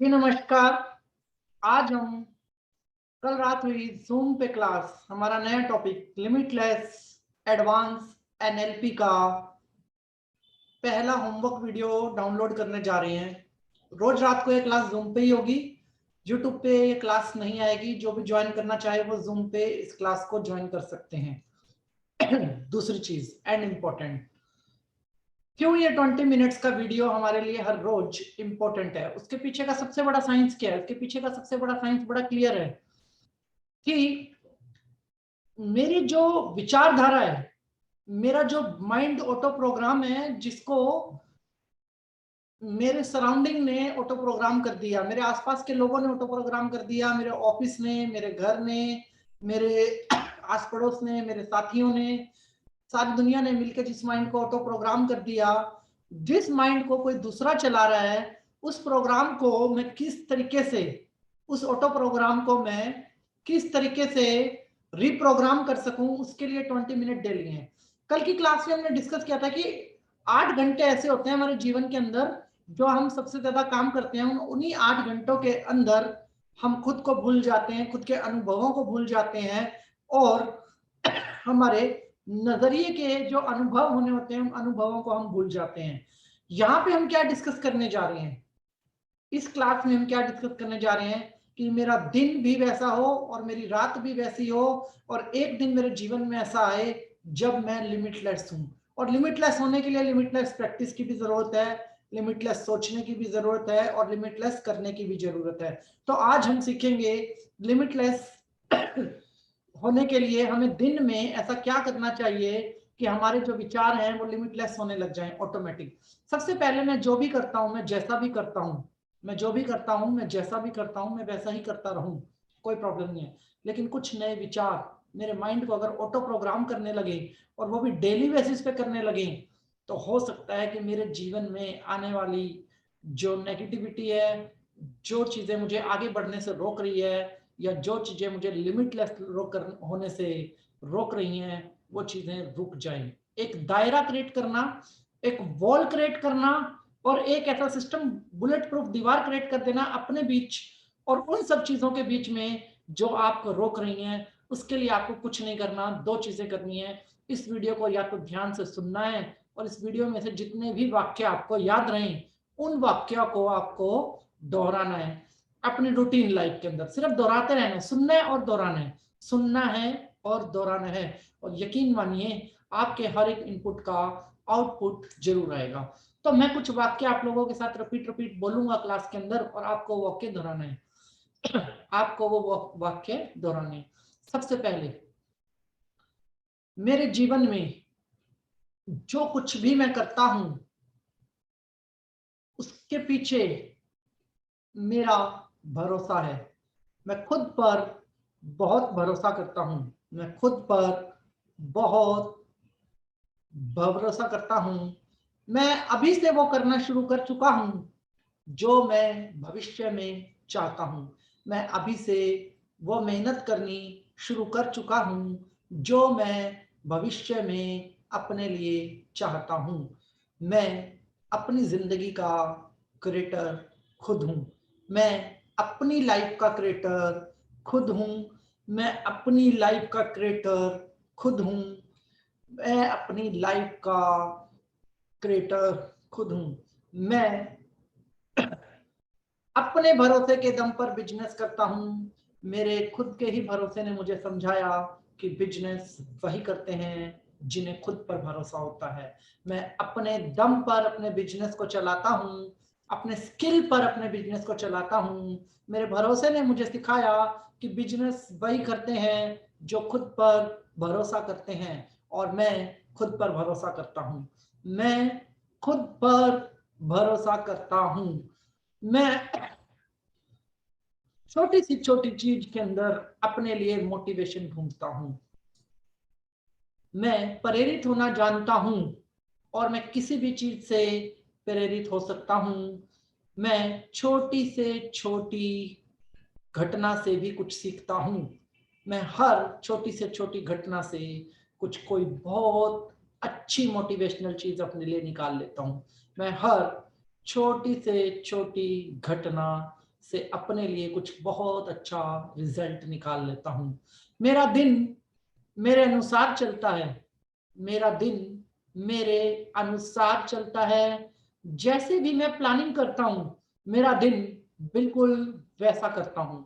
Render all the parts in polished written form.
जी नमस्कार। आज हम कल रात हुई जूम पे क्लास, हमारा नया टॉपिक लिमिटलेस एडवांस एनएलपी का पहला होमवर्क वीडियो डाउनलोड करने जा रहे हैं। रोज रात को ये क्लास जूम पे ही होगी, यूट्यूब पे ये क्लास नहीं आएगी। जो भी ज्वाइन करना चाहे वो जूम पे इस क्लास को ज्वाइन कर सकते हैं। दूसरी चीज एंड इम्पोर्टेंट, क्यों ये 20 मिनट्स का वीडियो हमारे लिए हर रोज इंपॉर्टेंट है, उसके पीछे का सबसे बड़ा साइंस क्या है? उसके पीछे का सबसे बड़ा साइंस बड़ा क्लियर है कि मेरी जो विचारधारा है, मेरा जो माइंड ऑटो प्रोग्राम है, जिसको मेरे सराउंडिंग ने ऑटो प्रोग्राम कर दिया, मेरे आसपास के लोगों ने ऑटो प्रोग्राम कर दिया, मेरे ऑफिस ने, मेरे घर ने, मेरे आस पड़ोस ने, मेरे साथियों ने, सारी दुनिया ने मिलकर जिस माइंड को ऑटो प्रोग्राम कर दिया, जिस माइंड को कोई दूसरा चला रहा है, उस प्रोग्राम को मैं किस तरीके से, उस ऑटो प्रोग्राम को मैं किस तरीके से रिप्रोग्राम कर सकूं, उसके लिए 20 मिनट डेली हैं। कल की क्लास में हमने डिस्कस किया था कि 8 घंटे ऐसे होते हैं हमारे जीवन के अंदर जो हम सबसे ज्यादा काम करते हैं। उन्हीं 8 घंटों के अंदर हम खुद को भूल जाते हैं, खुद के अनुभवों को भूल जाते हैं, और हमारे नजरिए के जो अनुभव होने होते हैं, उन अनुभवों को हम भूल जाते हैं। यहाँ पे हम क्या डिस्कस करने जा रहे हैं? इस क्लास में हम क्या डिस्कस करने जा रहे हैं कि मेरा दिन भी वैसा हो और मेरी रात भी वैसी हो, और एक दिन मेरे जीवन में ऐसा आए जब मैं लिमिटलेस हूं। और लिमिटलेस होने के लिए लिमिटलेस प्रैक्टिस की भी जरूरत है, लिमिटलेस सोचने की भी जरूरत है, और लिमिटलेस करने की भी जरूरत है। तो आज हम सीखेंगे लिमिटलेस होने के लिए हमें दिन में ऐसा क्या करना चाहिए कि हमारे जो विचार हैं वो लिमिटलेस होने लग जाएं ऑटोमेटिक। सबसे पहले मैं जो भी करता हूं, मैं जैसा भी करता हूं, मैं जो भी करता हूं, मैं जैसा भी करता हूं, मैं वैसा ही करता रहूं, कोई प्रॉब्लम नहीं है। लेकिन कुछ नए विचार मेरे माइंड को अगर ऑटो प्रोग्राम करने लगे, और वो भी डेली बेसिस पे करने लगे, तो हो सकता है कि मेरे जीवन में आने वाली जो नेगेटिविटी है, जो चीजें मुझे आगे बढ़ने से रोक रही है, या जो चीजें मुझे लिमिटलेस होने से रोक रही हैं, वो चीजें रुक जाएं। एक दायरा क्रिएट करना, एक वॉल क्रिएट करना, और एक ऐसा सिस्टम, बुलेट प्रूफ दीवार क्रिएट कर देना अपने बीच और उन सब चीजों के बीच में जो आपको रोक रही हैं। उसके लिए आपको कुछ नहीं करना, दो चीजें करनी है। इस वीडियो को या तो ध्यान से सुनना है, और इस वीडियो में से जितने भी वाक्य आपको याद रहें, उन वाक्यों को आपको दोहराना है अपनी रूटीन लाइफ के अंदर। सिर्फ दोहराते रहना है, सुनना है और दोहराना है, सुनना है और दोहराना है। और यकीन मानिए आपके हर एक इनपुट का आउटपुट जरूर आएगा। तो मैं कुछ वाक्य आप लोगों के साथ रिपीट बोलूंगा क्लास के अंदर, और आपको वाक्य दोहराना है। आपको वो वाक्य दोहराने हैं। सबसे पहले, मेरे जीवन में जो कुछ भी मैं करता हूं, उसके पीछे मेरा भरोसा है। मैं खुद पर बहुत भरोसा करता हूं, मैं खुद पर बहुत भरोसा करता हूं। मैं अभी से वो करना शुरू कर चुका हूं जो मैं भविष्य में चाहता हूं। मैं अभी से वो मेहनत करनी शुरू कर चुका हूं जो मैं भविष्य में अपने लिए चाहता हूं। मैं अपनी जिंदगी का क्रिएटर खुद हूं। मैं अपनी लाइफ का क्रिएटर खुद हूं। मैं अपनी लाइफ का क्रिएटर खुद हूं। मैं अपनी लाइफ का क्रिएटर खुद हूं। मैं अपने भरोसे के दम पर बिजनेस करता हूं। मेरे खुद के ही भरोसे ने मुझे समझाया कि बिजनेस वही करते हैं जिन्हें खुद पर भरोसा होता है। मैं अपने दम पर अपने बिजनेस को चलाता हूं, अपने स्किल पर अपने बिजनेस को चलाता हूं। मेरे भरोसे ने मुझे सिखाया कि बिजनेस वही करते हैं जो खुद पर भरोसा करते हैं, और मैं खुद पर भरोसा करता हूं। मैं खुद पर भरोसा करता हूं। मैं छोटी सी छोटी चीज के अंदर अपने लिए मोटिवेशन ढूंढता हूं। मैं प्रेरित होना जानता हूं, और मैं किसी भी चीज से प्रेरित हो सकता हूं। मैं छोटी से छोटी घटना से भी कुछ सीखता हूं। मैं हर छोटी से छोटी घटना से कुछ कोई बहुत अच्छी मोटिवेशनल चीज अपने लिए निकाल लेता हूं। मैं हर छोटी से छोटी घटना से अपने लिए कुछ बहुत अच्छा रिजल्ट निकाल लेता हूँ। मेरा दिन मेरे अनुसार चलता है, मेरा दिन मेरे अनुसार चलता है। जैसे भी मैं प्लानिंग करता हूँ, मेरा दिन बिल्कुल वैसा करता हूँ।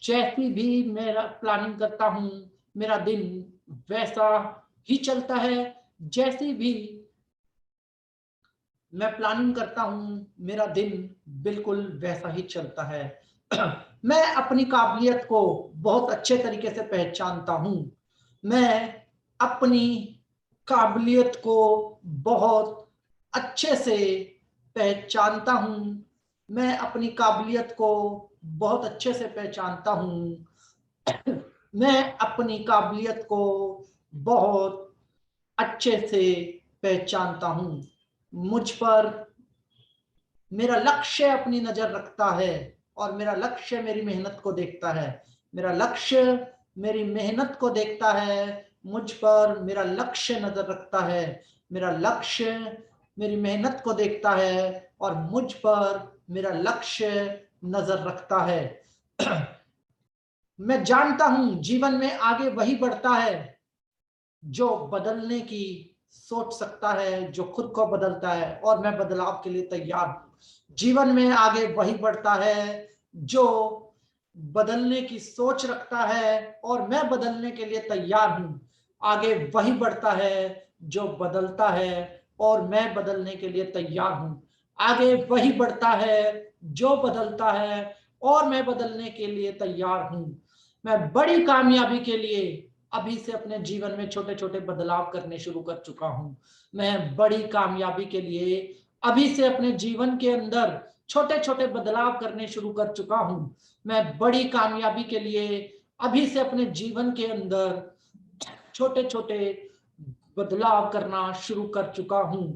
जैसी भी मेरा प्लानिंग करता हूँ, मेरा दिन वैसा ही चलता है। जैसी भी मैं प्लानिंग करता हूँ, मेरा दिन बिल्कुल वैसा ही चलता है। मैं अपनी काबिलियत को बहुत अच्छे तरीके से पहचानता हूँ। मैं अपनी काबिलियत को बहुत अच्छे से पहचानता हूँ। मैं अपनी काबिलियत को बहुत अच्छे से पहचानता हूँ। मैं अपनी काबिलियत को बहुत अच्छे से पहचानता हूँ। मुझ पर मेरा लक्ष्य अपनी नजर रखता है और मेरा लक्ष्य मेरी मेहनत को देखता है। मेरा लक्ष्य मेरी मेहनत को देखता है। मुझ पर मेरा लक्ष्य नजर रखता है। मेरा लक्ष्य मेरी मेहनत को देखता है और मुझ पर मेरा लक्ष्य नजर रखता है। मैं जानता हूं जीवन में आगे वही बढ़ता है जो बदलने की सोच सकता है, जो खुद को बदलता है, और मैं बदलाव के लिए तैयार हूं। जीवन में आगे वही बढ़ता है जो बदलने की सोच रखता है और मैं बदलने के लिए तैयार हूं। आगे वही बढ़ता है जो बदलता है और मैं बदलने के लिए तैयार हूं। आगे वही बढ़ता है जो बदलता है और मैं बदलने के लिए तैयार हूं। मैं बड़ी कामयाबी के लिए अभी से अपने जीवन में छोटे छोटे बदलाव करने शुरू कर चुका हूं। मैं बड़ी कामयाबी के लिए अभी से अपने जीवन के अंदर छोटे छोटे बदलाव करने शुरू कर चुका हूं। मैं बड़ी कामयाबी के लिए अभी से अपने जीवन के अंदर छोटे छोटे बदलाव करना शुरू कर चुका हूं।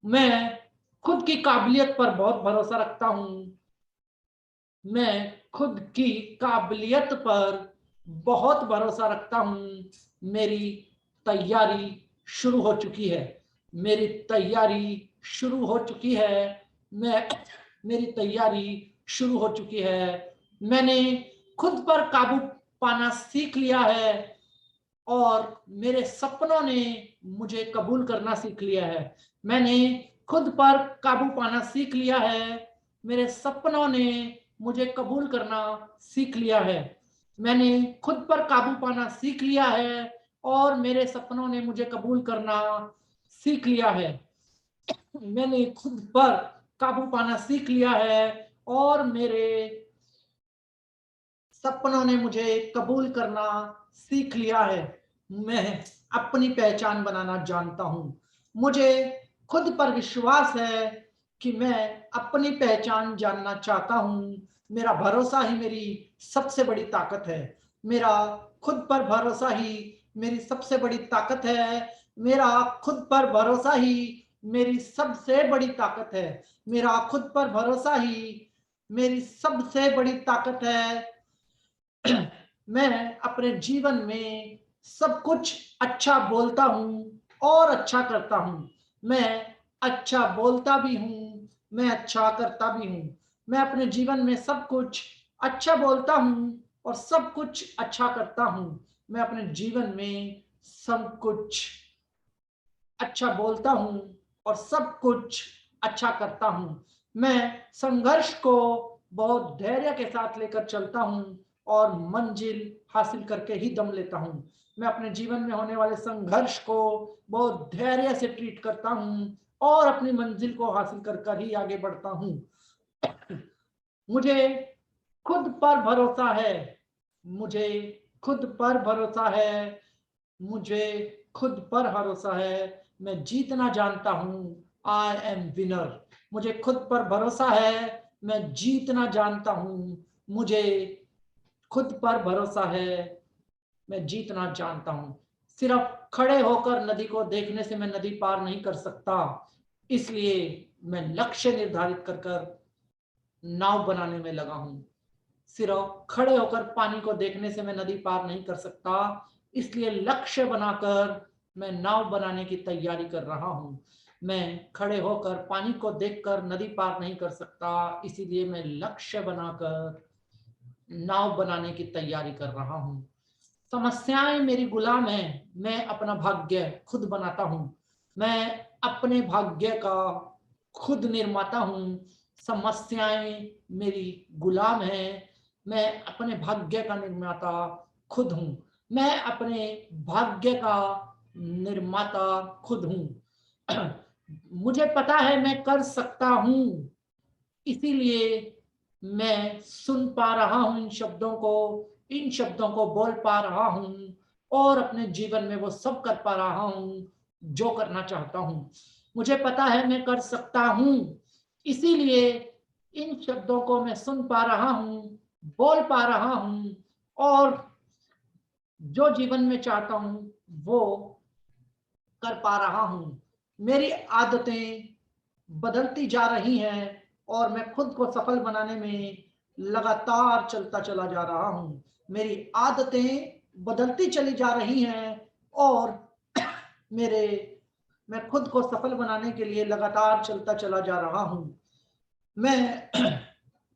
मैं खुद की काबिलियत पर बहुत भरोसा रखता हूं। मैं खुद की काबिलियत पर बहुत भरोसा रखता हूं। मेरी तैयारी शुरू हो चुकी है। मेरी तैयारी शुरू हो चुकी है। मैं मेरी तैयारी शुरू हो चुकी है। मैंने खुद पर काबू पाना सीख लिया है और मेरे सपनों ने मुझे कबूल करना सीख लिया है। मैंने खुद पर काबू पाना सीख लिया है। मेरे सपनों ने मुझे कबूल करना सीख लिया है। मैंने खुद पर काबू पाना सीख लिया है और मेरे सपनों ने मुझे कबूल करना सीख लिया है। मैंने खुद पर काबू पाना सीख लिया है और मेरे सपनों ने मुझे कबूल करना सीख लिया है। मैं अपनी पहचान बनाना जानता हूं। मुझे खुद पर विश्वास है कि मैं अपनी पहचान जानना चाहता हूं। मेरा भरोसा ही मेरी सबसे बड़ी ताकत है। मेरा खुद पर भरोसा ही मेरी सबसे बड़ी ताकत है। मेरा खुद पर भरोसा ही मेरी सबसे बड़ी ताकत है। मेरा खुद पर भरोसा ही मेरी सबसे बड़ी ताकत है। मैं अपने जीवन में सब कुछ अच्छा बोलता हूं और अच्छा करता हूं। मैं अच्छा बोलता भी हूं, मैं अच्छा करता भी हूं। मैं अपने जीवन में सब कुछ अच्छा बोलता हूं और सब कुछ अच्छा करता हूं। मैं अपने जीवन में सब कुछ अच्छा बोलता हूं और सब कुछ अच्छा करता हूं। मैं संघर्ष को बहुत धैर्य के साथ लेकर चलता हूं और मंजिल हासिल करके ही दम लेता हूं। मैं अपने जीवन में होने वाले संघर्ष को बहुत धैर्य से ट्रीट करता हूं और अपनी मंजिल को हासिल कर ही आगे बढ़ता हूं। मुझे खुद पर भरोसा है। मुझे खुद पर भरोसा है। मुझे खुद पर भरोसा है। मैं जीतना जानता हूं। I M winner. मुझे खुद पर भरोसा है। मैं जीतना जानता हूं। मुझे खुद पर भरोसा है। मैं जीतना जानता हूं। सिर्फ खड़े होकर नदी को देखने से मैं नदी पार नहीं कर सकता। इसलिए मैं लक्ष्य निर्धारित कर कर नाव बनाने में लगा हूं। सिर्फ खड़े होकर पानी को देखने से मैं नदी पार नहीं कर सकता। इसलिए लक्ष्य बनाकर मैं नाव बनाने की तैयारी कर रहा हूं। मैं खड़े होकर पानी को देखकर नदी पार नहीं कर सकता, इसीलिए मैं लक्ष्य बनाकर नाव बनाने की तैयारी कर रहा हूँ। समस्याएं मेरी गुलाम हैं, मैं अपना भाग्य खुद बनाता हूँ। मैं अपने भाग्य का खुद निर्माता हूँ। समस्याएं मेरी गुलाम हैं, मैं अपने भाग्य का निर्माता खुद हूँ। मैं अपने भाग्य का निर्माता खुद हूँ। मुझे पता है मैं कर सकता हूँ, इसीलिए मैं सुन पा रहा हूँ इन शब्दों को बोल पा रहा हूँ और अपने जीवन में वो सब कर पा रहा हूँ जो करना चाहता हूँ। मुझे पता है मैं कर सकता हूँ, इसीलिए इन शब्दों को मैं सुन पा रहा हूँ, बोल पा रहा हूँ और जो जीवन में चाहता हूँ वो कर पा रहा हूँ। मेरी आदतें बदलती जा रही हैं और मैं खुद को सफल बनाने में लगातार चलता चला जा रहा हूँ। मेरी आदतें बदलती चली जा रही हैं और मेरे मैं खुद को सफल बनाने के लिए लगातार चलता चला जा रहा हूँ। मैं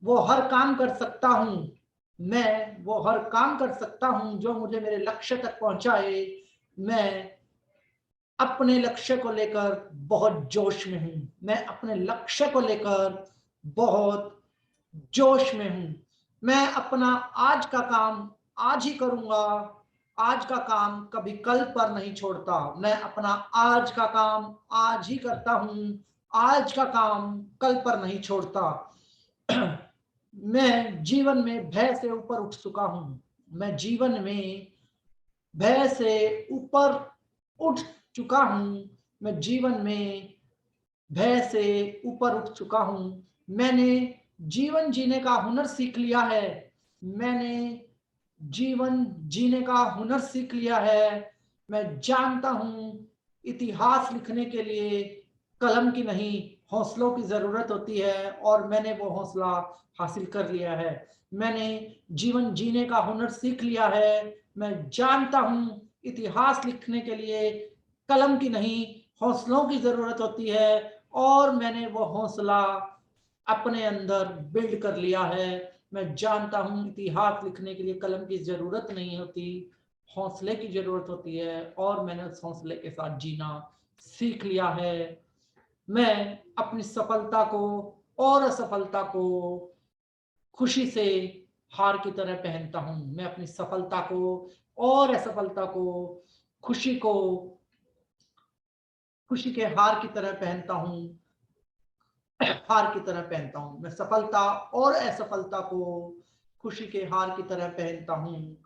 वो हर काम कर सकता हूँ, मैं वो हर काम कर सकता हूँ जो मुझे मेरे लक्ष्य तक पहुँचाए। मैं अपने लक्ष्य को लेकर बहुत जोश में हूँ। मैं अपने लक्ष्य को लेकर बहुत जोश में हूँ। मैं अपना आज का काम आज ही करूँगा, आज का काम कभी कल पर नहीं छोड़ता। मैं अपना आज का काम आज ही करता हूँ, आज का काम कल पर नहीं छोड़ता। मैं जीवन में भय से ऊपर उठ चुका हूँ। मैं जीवन में भय से ऊपर उठ चुका हूँ। मैं जीवन में भय से ऊपर उठ चुका हूँ। मैंने जीवन जीने का हुनर सीख लिया है। मैंने जीवन जीने का हुनर सीख लिया है। मैं जानता हूँ इतिहास लिखने के लिए कलम की नहीं, हौसलों की जरूरत होती है और मैंने वो हौसला हासिल कर लिया है। मैंने जीवन जीने का हुनर सीख लिया है। मैं जानता हूँ इतिहास लिखने के लिए कलम की नहीं, हौसलों की जरूरत होती है और मैंने वो हौसला अपने अंदर बिल्ड कर लिया है। मैं जानता हूँ इतिहास लिखने के लिए कलम की जरूरत नहीं होती, हौसले की जरूरत होती है और मैंने उस हौसले के साथ जीना सीख लिया है। मैं अपनी सफलता को और असफलता को खुशी से हार की तरह पहनता हूँ। मैं अपनी सफलता को और असफलता को खुशी को खुशी के हार की तरह पहनता हूँ, हार की तरह पहनता हूँ। मैं सफलता और असफलता को खुशी के हार की तरह पहनता हूँ।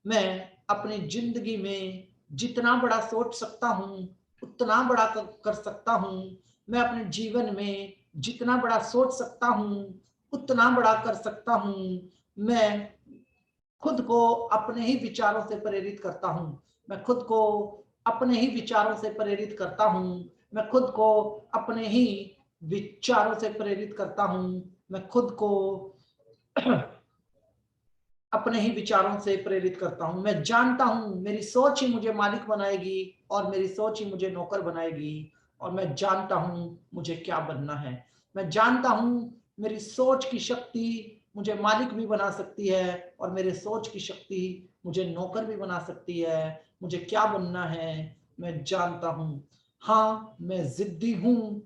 मैं अपनी जिंदगी में जितना बड़ा सोच सकता हूँ उतना बड़ा कर सकता हूँ। मैं अपने जीवन में जितना बड़ा सोच सकता हूँ उतना बड़ा कर सकता हूँ। मैं खुद को अपने ही विचारों से प्रेरित करता हूँ। मैं खुद को अपने ही विचारों से प्रेरित करता हूँ। मैं खुद को अपने ही विचारों से प्रेरित करता हूँ। मैं खुद को अपने ही विचारों से प्रेरित करता हूँ। मैं जानता हूँ मेरी सोच ही मुझे मालिक बनाएगी और मेरी सोच ही मुझे नौकर बनाएगी और मैं जानता हूँ मुझे क्या बनना है। मैं जानता हूँ मेरी सोच की शक्ति मुझे मालिक भी बना सकती है और मेरे सोच की शक्ति मुझे नौकर भी बना सकती है। मुझे क्या बनना है मैं जानता हूँ। हाँ, मैं जिद्दी हूँ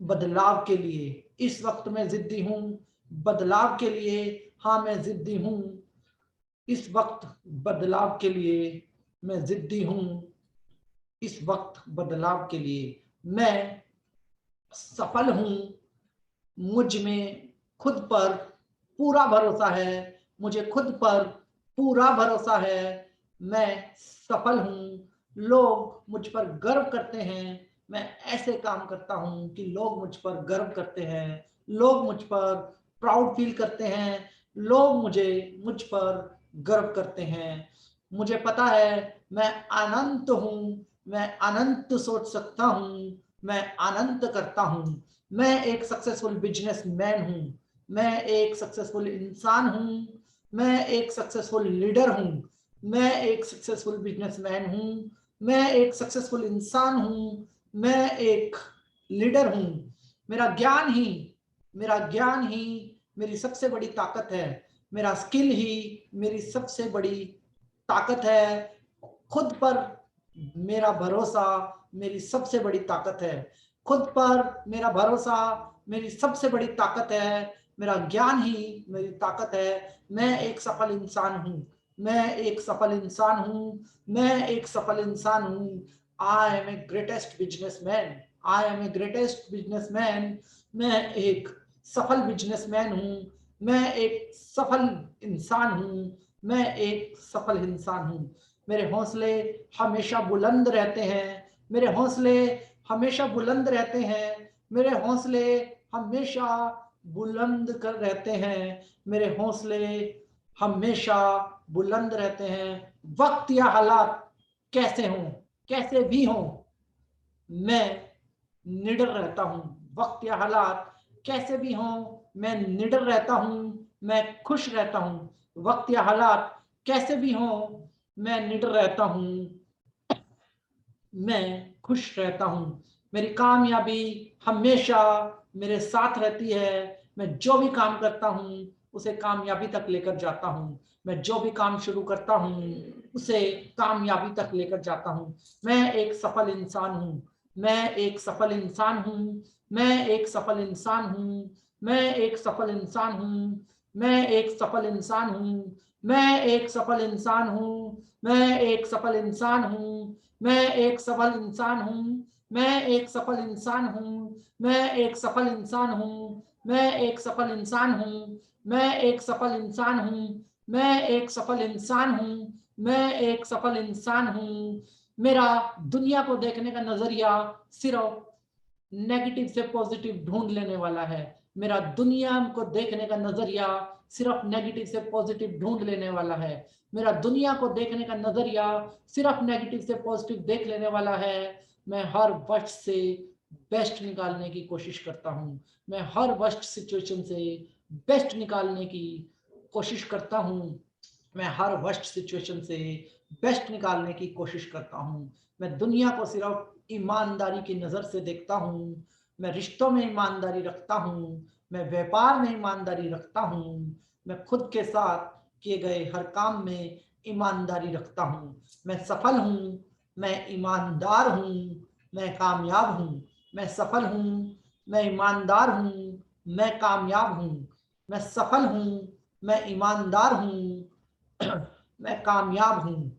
बदलाव के लिए। इस वक्त मैं जिद्दी हूँ बदलाव के लिए। हाँ, मैं जिद्दी हूँ इस वक्त बदलाव के लिए। मैं जिद्दी हूँ इस वक्त बदलाव के लिए। मैं सफल हूँ, मुझ में खुद पर पूरा भरोसा है। मुझे खुद पर पूरा भरोसा है। मैं सफल हूँ, लोग मुझ पर गर्व करते हैं। मैं ऐसे काम करता हूँ कि लोग मुझ पर गर्व करते हैं, लोग मुझ पर प्राउड फील करते हैं, लोग मुझ पर गर्व करते हैं। मुझे पता है मैं अनंत हूँ, मैं अनंत सोच सकता हूँ, मैं अनंत करता हूँ। मैं एक सक्सेसफुल बिजनेसमैन हूँ, मैं एक सक्सेसफुल इंसान हूँ, मैं एक सक्सेसफुल लीडर हूँ, मैं एक सक्सेसफुल बिजनेसमैन हूँ, मैं एक सक्सेसफुल इंसान हूँ, मैं एक लीडर हूं। मेरा ज्ञान ही मेरी सबसे बड़ी ताकत है। मेरा स्किल ही मेरी सबसे बड़ी ताकत है। खुद पर मेरा भरोसा मेरी सबसे बड़ी ताकत है। खुद पर मेरा भरोसा मेरी सबसे बड़ी ताकत है। मेरा ज्ञान ही मेरी ताकत है। मैं एक सफल इंसान हूं। मैं एक सफल इंसान हूं। मैं एक सफल इंसान हूं। I am a greatest businessman. I am a greatest businessman. मैं एक सफल बिजनेसमैन हूं। मैं एक सफल इंसान हूं। मैं एक सफल इंसान हूं। मेरे हौसले हमेशा बुलंद रहते हैं। मेरे हौसले हमेशा बुलंद रहते हैं। मेरे हौसले हमेशा बुलंद कर रहते हैं। मेरे हौसले हमेशा बुलंद रहते हैं। वक्त या हालात कैसे हों, कैसे भी हों, मैं निडर रहता हूं। वक्त या हालात कैसे भी हों, मैं निडर रहता हूं। मैं खुश रहता हूं। वक्त या हालात कैसे भी हों, मैं निडर रहता हूं। मैं खुश रहता हूं। मेरी कामयाबी हमेशा मेरे साथ रहती है। मैं जो भी काम करता हूं उसे कामयाबी तक लेकर जाता हूं। मैं जो भी काम शुरू करता हूं उसे कामयाबी तक लेकर जाता हूं। मैं एक सफल इंसान हूं। मैं एक सफल इंसान हूं। मैं एक सफल इंसान हूं। मैं एक सफल इंसान हूं। मैं एक सफल इंसान हूं। मैं एक सफल इंसान हूं। मैं एक सफल इंसान हूं। मैं एक सफल इंसान हूं। मैं एक सफल इंसान हूं। मैं एक सफल इंसान हूं। मैं एक सफल इंसान हूं। मैं एक सफल इंसान हूं। मैं एक सफल इंसान हूं। मैं एक सफल इंसान हूं। मेरा दुनिया को देखने का नजरिया सिर्फ नेगेटिव से पॉजिटिव ढूंढ लेने वाला है। मेरा दुनिया को देखने का नजरिया सिर्फ नेगेटिव से पॉजिटिव ढूंढ लेने वाला है। मेरा दुनिया को देखने का नजरिया सिर्फ नेगेटिव से पॉजिटिव देख लेने वाला है। मैं हर वर्स्ट से बेस्ट निकालने की कोशिश करता हूं। मैं हर वर्स्ट सिचुएशन से बेस्ट निकालने की कोशिश करता हूं। मैं हर वर्स्ट सिचुएशन से बेस्ट निकालने की कोशिश करता हूं। मैं दुनिया को सिर्फ ईमानदारी की नजर से देखता हूं। मैं रिश्तों में ईमानदारी रखता हूं। मैं व्यापार में ईमानदारी रखता हूं। मैं खुद के साथ किए गए हर काम में ईमानदारी रखता हूं। मैं सफल हूं। मैं ईमानदार हूं। मैं कामयाब हूं। मैं सफल हूं। मैं ईमानदार हूं। मैं कामयाब हूं। मैं सफल हूं। मैं ईमानदार हूं। मैं कामयाब हूं।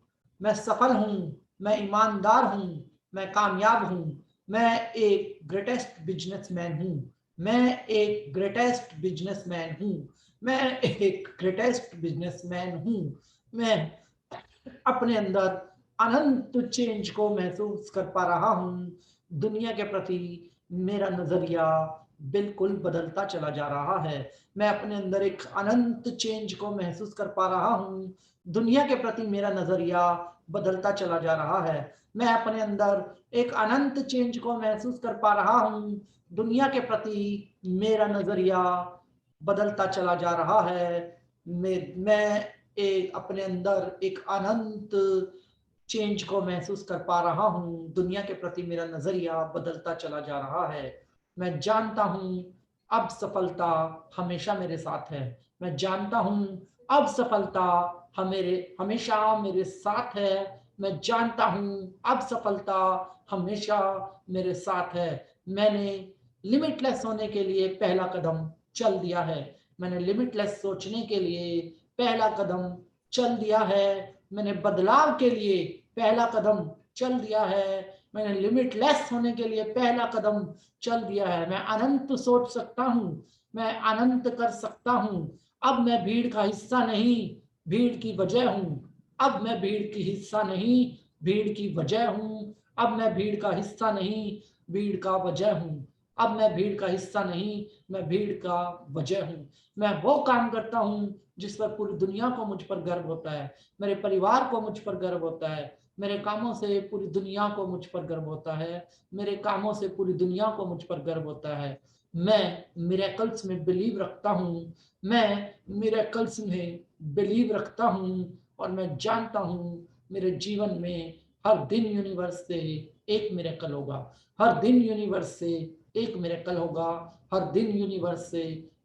मैं सफल हूं। मैं ईमानदार हूं। मैं कामयाब हूं। मैं एक ग्रेटेस्ट बिजनेसमैन हूं। मैं एक ग्रेटेस्ट बिजनेसमैन हूं। मैं एक ग्रेटेस्ट बिजनेसमैन हूं। मैं अपने अंदर अनंत चेंज को महसूस कर पा रहा हूं। दुनिया के प्रति मेरा नजरिया बिल्कुल बदलता चला जा रहा है। मैं अपने अंदर एक अनंत चेंज को महसूस कर पा रहा हूं। दुनिया के प्रति मेरा नजरिया बदलता चला जा रहा है। मैं अपने अंदर एक अनंत चेंज को महसूस कर पा रहा हूं। दुनिया के प्रति मेरा नजरिया बदलता चला जा रहा है। मैं एक अपने अंदर एक अनंत चेंज को महसूस कर पा रहा हूं। दुनिया के प्रति मेरा नजरिया बदलता चला जा रहा है। मैं जानता हूं अब सफलता हमेशा मेरे साथ है। मैं जानता हूं अब सफलता हमेशा मेरे साथ है। मैं जानता हूं अब सफलता हमेशा मेरे साथ है। मैंने लिमिटलेस होने के लिए पहला कदम चल दिया है। मैंने लिमिटलेस सोचने के लिए पहला कदम चल दिया है। मैंने बदलाव के लिए पहला कदम चल दिया है। मैंने लिमिटलेस होने के लिए पहला कदम चल दिया है। मैं अनंत सोच सकता हूं। मैं अनंत कर सकता हूं। अब मैं भीड़ का हिस्सा नहीं, भीड़ की वजह हूं। अब मैं भीड़ की हिस्सा नहीं, भीड़ की वजह हूं। अब मैं भीड़ का हिस्सा नहीं, भीड़ का वजह हूं। अब मैं भीड़ का हिस्सा नहीं, मैं भीड़ का वजह हूं। मैं वो काम करता हूं जिस पर पूरी दुनिया को मुझ पर गर्व होता है। मेरे परिवार को मुझ पर गर्व होता है। मेरे कामों से पूरी दुनिया को मुझ पर गर्व होता है। मेरे कामों से पूरी दुनिया को मुझ पर गर्व होता है। मैं मिरेकल्स में बिलीव रखता हूँ। मैं मिरेकल्स में बिलीव रखता हूँ और मैं जानता हूँ मेरे जीवन में हर दिन यूनिवर्स से एक मिरेकल होगा, हर दिन यूनिवर्स से एक मिरेकल होगा, हर दिन यूनिवर्स से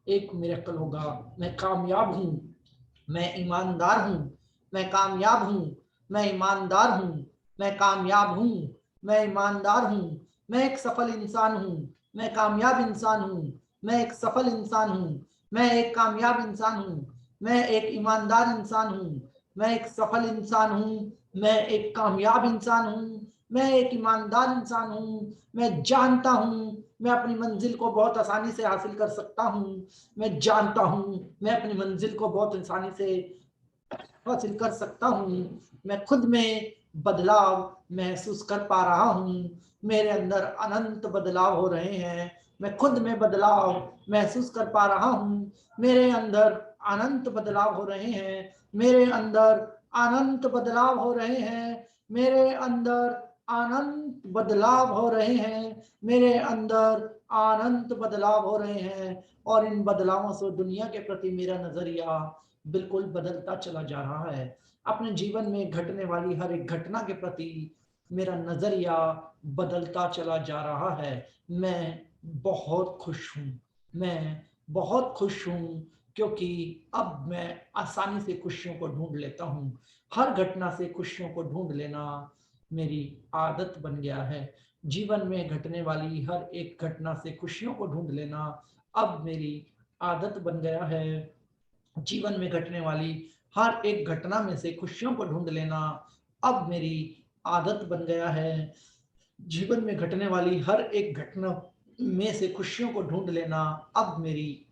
एक मिरेकल होगा। मैं कामयाब हूँ, मैं ईमानदार हूँ, मैं कामयाब हूँ, मैं ईमानदार हूँ, मैं कामयाब हूँ, मैं ईमानदार हूँ, मैं एक सफल इंसान हूँ, मैं कामयाब इंसान हूँ, मैं एक सफल इंसान हूँ, मैं एक कामयाब इंसान हूँ, मैं एक ईमानदार इंसान हूँ, मैं एक सफल इंसान हूँ, मैं एक कामयाब इंसान हूँ, मैं एक ईमानदार इंसान हूँ। मैं जानता हूँ मैं अपनी मंजिल को बहुत आसानी से हासिल कर सकता हूँ। मैं जानता हूँ मैं अपनी मंजिल को बहुत आसानी से हासिल कर सकता हूँ। मैं खुद में बदलाव महसूस कर पा रहा हूँ। मेरे अंदर अनंत बदलाव हो रहे हैं। मैं खुद में बदलाव महसूस कर पा रहा हूँ। मेरे अंदर अनंत बदलाव हो रहे हैं। मेरे अंदर अनंत बदलाव हो रहे हैं। मेरे अंदर अनंत बदलाव हो रहे हैं। मेरे अंदर अनंत बदलाव हो रहे हैं और इन बदलावों से दुनिया के प्रति मेरा नजरिया बिल्कुल बदलता चला जा रहा है। अपने जीवन में घटने वाली हर एक घटना के प्रति मेरा नजरिया बदलता चला जा रहा है। मैं बहुत खुश हूँ। मैं बहुत खुश हूँ क्योंकि अब मैं आसानी से खुशियों को ढूंढ लेता हूँ। हर घटना से खुशियों को ढूंढ लेना मेरी आदत बन गया है। जीवन में घटने वाली हर एक घटना से खुशियों को ढूंढ लेना अब मेरी आदत बन गया है। जीवन में घटने वाली हर एक घटना में से खुशियों को ढूंढ लेना अब मेरी आदत बन गया है। जीवन में घटने वाली हर एक घटना में से खुशियों को ढूंढ लेना अब मेरी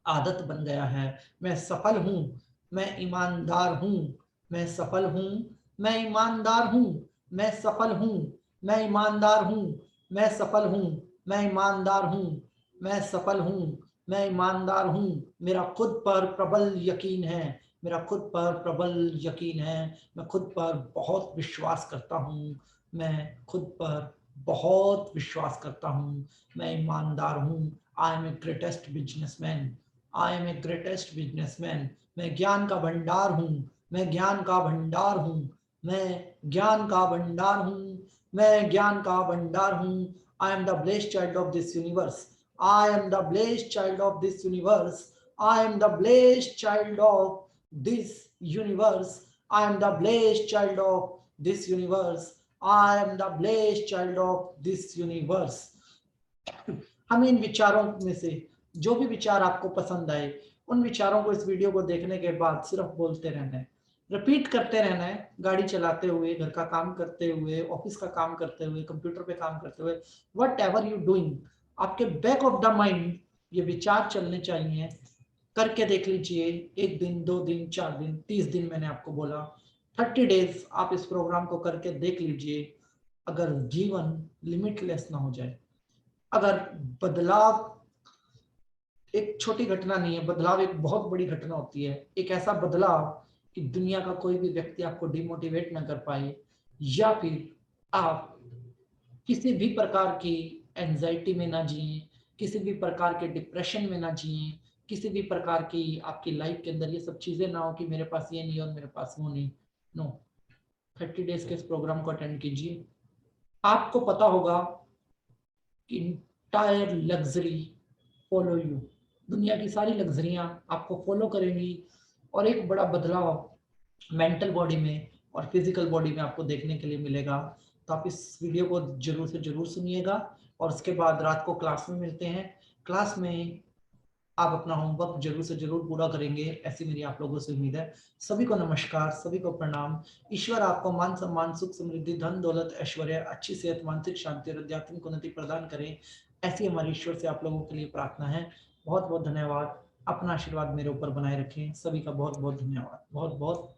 आदत बन गया है। मैं सफल हूँ, मैं ईमानदार हूँ, मैं सफल हूँ, मैं ईमानदार हूँ, मैं सफल हूँ, मैं ईमानदार हूँ, मैं सफल हूँ, मैं ईमानदार हूँ, मैं सफल हूँ, मैं ईमानदार हूँ। मेरा खुद पर प्रबल यकीन है। मेरा खुद पर प्रबल यकीन है। मैं खुद पर बहुत विश्वास करता हूँ। मैं खुद पर बहुत विश्वास करता हूँ। मैं ईमानदार हूँ। I am a greatest businessman. I am a greatest businessman. मैं ज्ञान का भंडार हूँ। मैं ज्ञान का भंडार हूँ। मैं ज्ञान का भंडार हूँ। मैं ज्ञान का भंडार हूँ। I am the blessed child of this universe. I am the blessed child of this universe. I am the blessed child of this universe. I am the blessed child of this universe. I am the blessed child of this universe. हम इन विचारों में से जो भी विचार आपको पसंद आए उन विचारों को इस वीडियो को देखने के बाद सिर्फ बोलते रहना है, रिपीट करते रहना है। गाड़ी चलाते हुए, घर का काम करते हुए, ऑफिस का काम करते हुए, कंप्यूटर पे काम करते हुए, वट एवर यू डूइंग, आपके बैक ऑफ द माइंड ये विचार चलने चाहिए। करके देख लीजिए। 1 दिन, 2 दिन, 4 दिन, 30 दिन मैंने आपको बोला, 30 डेज आप इस प्रोग्राम को करके देख लीजिए। अगर जीवन लिमिटलेस ना हो जाए, अगर बदलाव एक छोटी घटना नहीं है, बदलाव एक बहुत बड़ी घटना होती है। एक ऐसा बदलाव कि दुनिया का कोई भी व्यक्ति आपको डिमोटिवेट ना कर पाए, या फिर आप किसी भी प्रकार की एंजाइटी में ना जिए, किसी भी प्रकार के डिप्रेशन में ना जिए, किसी भी प्रकार की आपकी लाइफ के अंदर ये सब चीजें ना हो कि मेरे पास ये नहीं और मेरे पास वो नहीं। नो, 30 डेज के इस प्रोग्राम को अटेंड कीजिए। आपको पता होगा कि इंटायर लग्जरी फॉलो यू, दुनिया की सारी लग्जरियां आपको फॉलो करेंगी और एक बड़ा बदलाव मेंटल बॉडी में और फिजिकल बॉडी में आपको देखने के लिए मिलेगा। तो आप इस वीडियो को जरूर से जरूर सुनिएगा और उसके बाद रात को क्लास में मिलते हैं। क्लास में आप अपना होमवर्क जरूर से जरूर पूरा करेंगे, ऐसी मेरी आप लोगों से उम्मीद है। सभी को नमस्कार, सभी को प्रणाम। ईश्वर आपको मान सम्मान, सुख समृद्धि, धन दौलत, ऐश्वर्य, अच्छी सेहत, मानसिक शांति और आध्यात्मिक उन्नति प्रदान करें, ऐसी हमारी ईश्वर से आप लोगों के लिए प्रार्थना है। बहुत बहुत धन्यवाद। अपना आशीर्वाद मेरे ऊपर बनाए रखें। सभी का बहुत बहुत धन्यवाद। बहुत बहुत